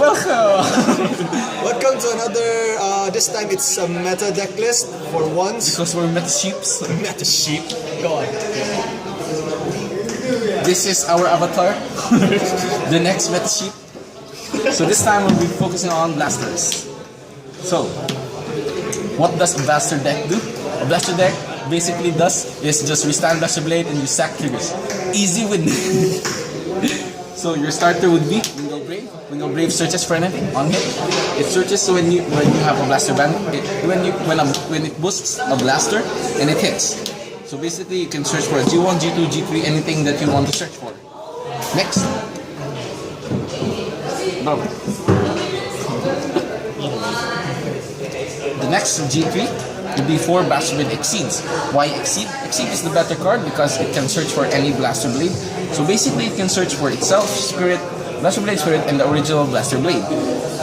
Welcome! Welcome to another, this time it's a meta deck list for once. Because we're meta sheeps. Meta sheep. Go on. This is our avatar. The next meta sheep. So this time we'll be focusing on blasters. So, what does a blaster deck do? A blaster deck basically does is just restand Blaster Blade and you sack triggers. Easy win. So your starter would be Wingle Brave. Wingle Brave searches for anything on hit. It searches when you have a blaster band. When it boosts a blaster and it hits. So basically you can search for a G1, G2, G3, anything that you want to search for. Next. No. The next G3 would be 4 Blaster Blade Exceeds. Why Exceed? Exceed is the better card because it can search for any Blaster Blade. So basically it can search for itself, Spirit, Blaster Blade Spirit, and the original Blaster Blade.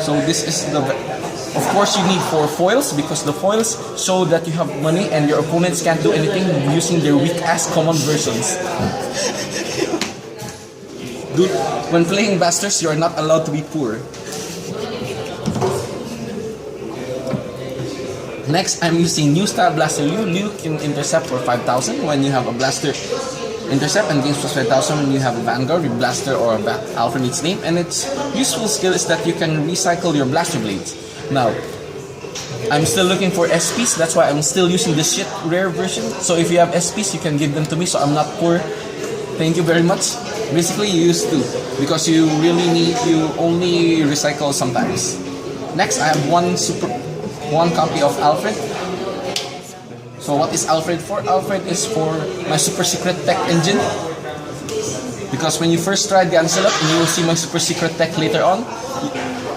So this is the... Of course you need 4 foils because the foils show that you have money and your opponents can't do anything using their weak-ass common versions. Dude, when playing Blasters, you are not allowed to be poor. Next, I'm using new style Blaster Liu. Liu can intercept for 5,000 when you have a Blaster intercept and gains plus 5,000 when you have a Vanguard with Blaster or a Alpha in its name. And its useful skill is that you can recycle your Blaster Blades. Now, I'm still looking for SPs, that's why I'm still using this shit rare version. So if you have SPs, you can give them to me so I'm not poor. Thank you very much. Basically, you use 2 because you only recycle sometimes. Next, I have one copy of Alfred. So what is Alfred for? Alfred is for my super secret tech engine. Because when you first try Gancelot and you will see my super secret tech later on,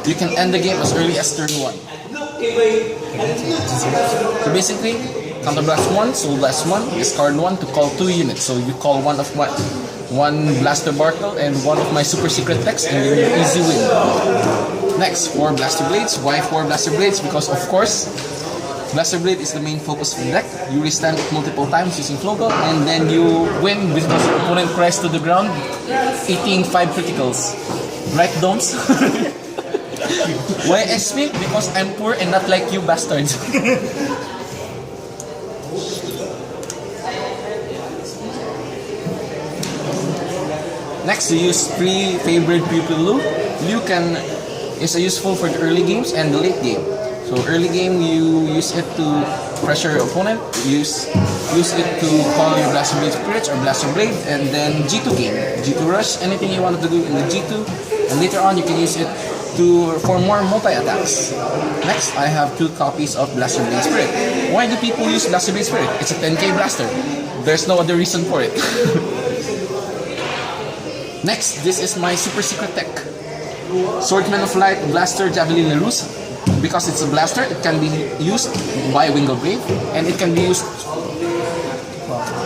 you can end the game as early as turn 1. So basically, counterblast 1, soul blast 1, discard 1 to call 2 units. So you call one Blaster Bartle and one of my super secret techs and then you easy win. Next, 4 Blaster Blades. Why 4 Blaster Blades? Because of course, Blaster Blade is the main focus of the deck. You restand it multiple times using Flogo and then you win because your opponent cries to the ground, eating 5 criticals. Right, Domes? Why SP? Because I'm poor and not like you bastards. Next, we use 3 favorite pupil Liu. Liu is useful for the early games and the late game. So early game, you use it to pressure your opponent, use it to call your Blaster Blade Spirits or Blaster Blade, and then G2 game, G2 Rush, anything you wanted to do in the G2, and later on you can use it for more multi-attacks. Next, I have 2 copies of Blaster Blade Spirit. Why do people use Blaster Blade Spirit? It's a 10k blaster. There's no other reason for it. Next, this is my super secret tech. Swordsman of Light Blaster Javelin Larus. Because it's a blaster, it can be used by Wingle Brave, and it can be used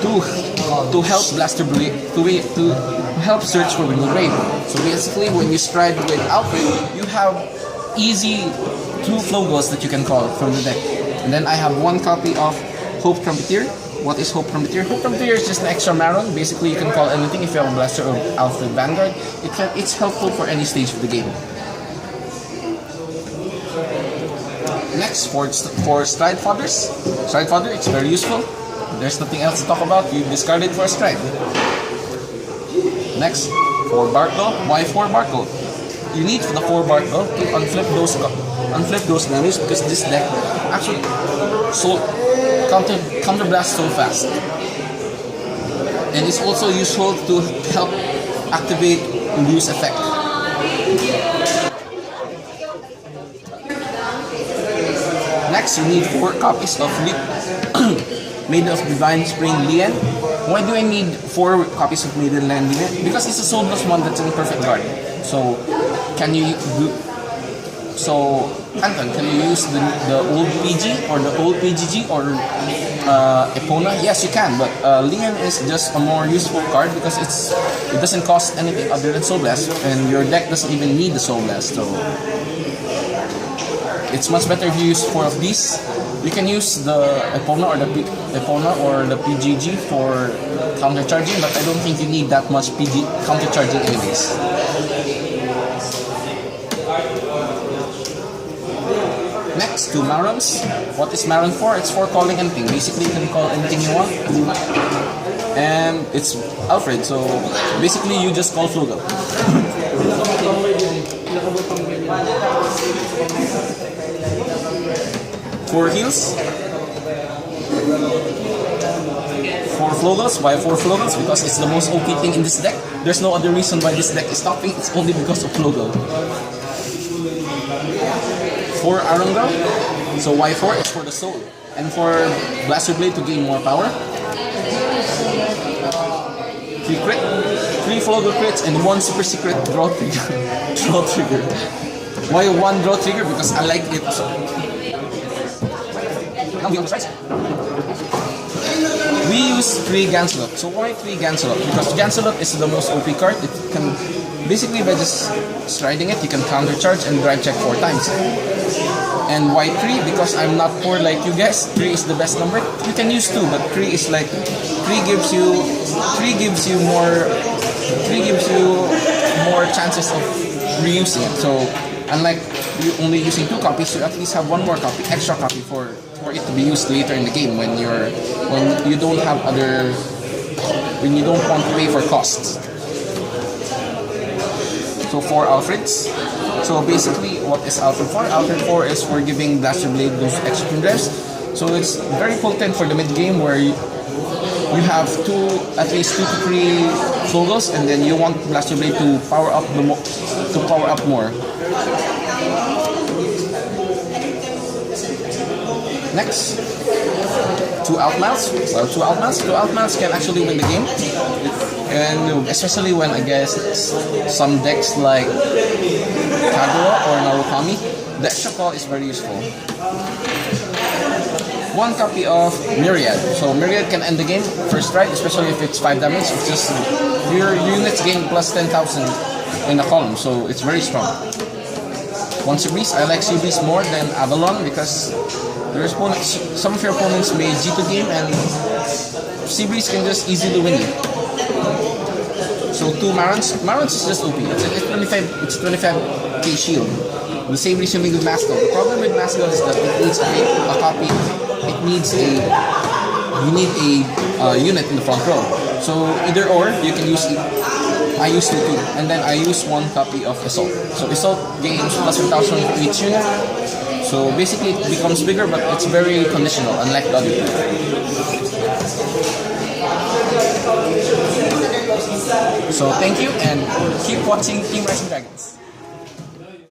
to help Blaster Blade, to help search for Wingle Brave. So basically, when you stride with Alfred, you have easy 2 Flogos that you can call from the deck. And then I have 1 copy of Hope Trumpeteer. What is Hope Trumpeteer? Hope Trumpeteer is just an extra Maron. Basically, you can call anything if you have a Blaster or Alfred Vanguard. It's helpful for any stage of the game. Next, for Stride Fathers. Stride Father, it's very useful. There's nothing else to talk about. You discard it for a Stride. Next, 4 Barkle. Why 4 Barkle? You need for the 4 Barkle to unflip those values because this deck actually counterblast so fast. And it's also useful to help activate Liu's effect. Next, you need 4 copies of Maiden of Divine Spring Lian. Why do I need 4 copies of Maiden Land Lian? Because it's a Soul Plus 1 that's an perfect card. So, Anton, can you use the old PG or the old PGG or Epona? Yes, you can, but Lian is just a more useful card because it doesn't cost anything other than Soul Blast, and your deck doesn't even need the Soul Blast. So it's much better if you use 4 of these. You can use the Epona or the PGG for countercharging, but I don't think you need that much PG countercharging anyways. 2 Marons. What is Maron for? It's for calling anything. Basically, you can call anything you want. And it's Alfred, so basically you just call Flogel. 4 heals. 4 Flogels. Why 4 Flogels? Because it's the most OP thing in this deck. There's no other reason why this deck is topping. It's only because of Flogel. 4 Arungal. So why 4? It's for the soul. And for Blaster Blade to gain more power. 3 crit. 3 Flogel crits and 1 super secret draw trigger. Draw trigger. Why 1 draw trigger? Because I like it. Now we on the right. We use 3 Gancelot. So why 3 Gancelot? Because Gancelot is the most OP card. It can basically, by just striding it, you can counter charge and drive check 4 times. And why 3? Because I'm not poor like you guys. 3 is the best number. You can use 2, but 3 is like 3 gives you more chances of reusing it. So unlike you only using 2 copies, you at least have 1 more copy, extra copy for it to be used later in the game when you don't want to pay for costs. So 4 Alfreds. So basically, what is Alfred 4? Alfred 4 is for giving Blaster Blade those extra drives. So it's very potent for the mid game where you have at least 2 to 3 Flogels, and then you want Blaster Blade to power up more. Next, 2 Outmounts. Well, 2 Outmounts can actually win the game, and especially when against some decks like Kagura or Narukami, the extra call is very useful. 1 copy of Myriad. So Myriad can end the game first strike, especially if it's 5 damage. It's just your units gain plus 10,000 in a column, so it's very strong. 1 Seabreeze. I like Seabreeze more than Avalon because some of your opponents may G2 game and Seabreeze can just easily win you. So 2 Marons. Marons is just OP. It's 25k shield. The same reason with Masco. The problem with Masco is that it needs a copy. It needs you need a unit in the front row. So either or, you can use. I use 2 too, and then I use 1 copy of Assault. So Assault gains plus 1,000 to each unit. So basically it becomes bigger, but it's very conditional, unlike the other two. So thank you, and keep watching Team Rising Dragons.